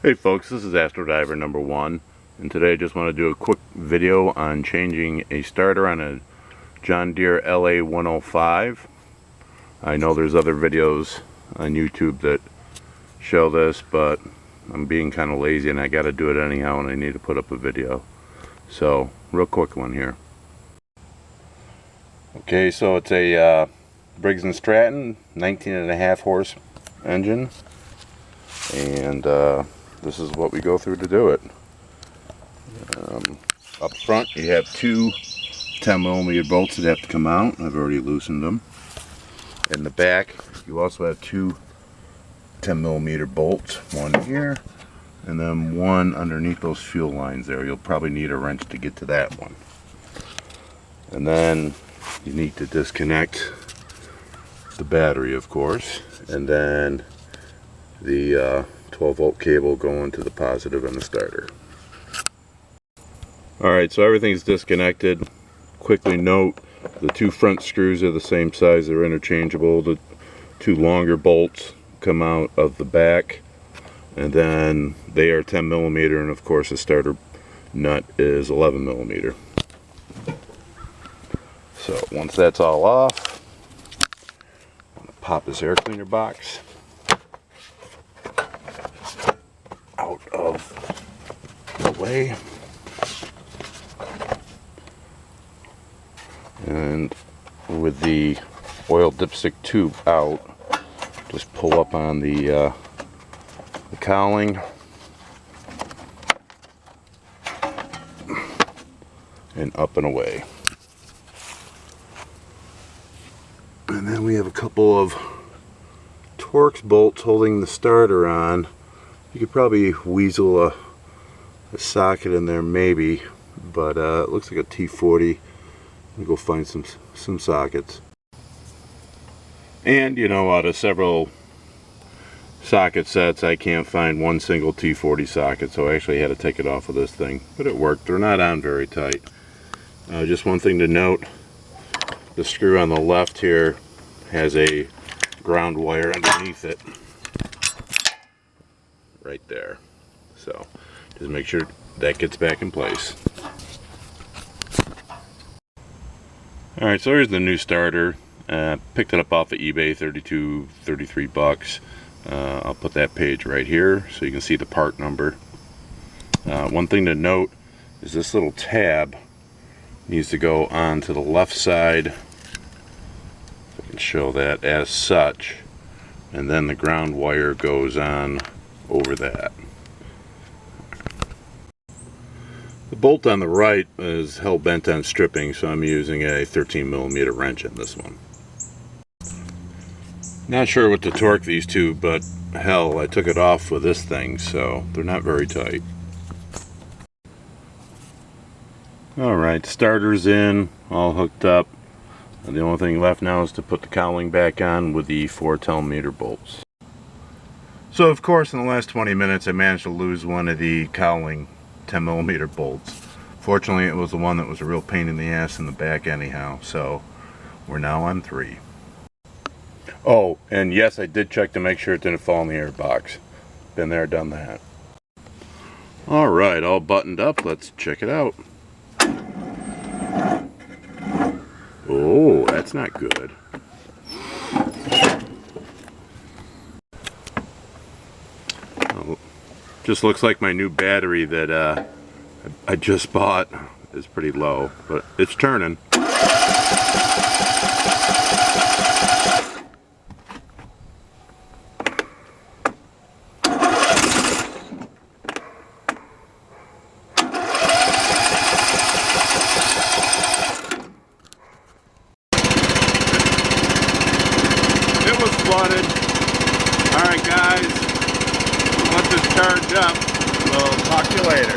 Hey folks, this is Astro Diver number 1, and today I just want to do a quick video on changing a starter on a John Deere LA 105. I know there's other videos on YouTube that show this, but I'm being kind of lazy and I got to do it anyhow, and I need to put up a video. So, real quick one here. Okay, so it's a Briggs&Stratton 19.5 horse engine, and this is what we go through to do it. Up front you have two 10mm bolts that have to come out. I've already loosened them. In the back you also have two 10mm bolts, one here and then one underneath those fuel lines there. You'll probably need a wrench to get to that one. And then you need to disconnect the battery, of course, and then the 12-volt cable going to the positive and the starter. Alright, so everything's disconnected. Quickly note, the two front screws are the same size, they're interchangeable. The two longer bolts come out of the back, and then they are 10mm, and of course the starter nut is 11mm. So once that's all off, I'm going to pop this air cleaner box out of the way, and with the oil dipstick tube out, just pull up on the cowling and up and away. And then we have a couple of Torx bolts holding the starter on. You could probably weasel a socket in there maybe, but it looks like a T40. Let me go find some sockets. And you know, out of several socket sets, I can't find one single T40 socket, so I actually had to take it off of this thing. But it worked. They're not on very tight. Just one thing to note, the screw on the left here has a ground wire underneath it. Right there. So just make sure that gets back in place. Alright, so here's the new starter. Picked it up off of eBay, 33 bucks. I'll put that page right here so you can see the part number. One thing to note is this little tab needs to go on to the left side. If I can show that as such, and then the ground wire goes on over that. The bolt on the right is hell bent on stripping, so I'm using a 13mm wrench in this one. Not sure what to torque these two, but hell, I took it off with this thing, so they're not very tight. Alright, starter's in, all hooked up. And the only thing left now is to put the cowling back on with the 4 10mm bolts. So of course in the last 20 minutes I managed to lose one of the cowling 10mm bolts. Fortunately it was the one that was a real pain in the ass in the back anyhow, so we're now on 3. Oh, and yes, I did check to make sure it didn't fall in the air box. Been there, done that. Alright, all buttoned up, let's check it out. Oh, that's not good. Oh, just looks like my new battery that I just bought is pretty low, but it's turning. It was flooded. Alright guys, let this charge up. We'll talk to you later.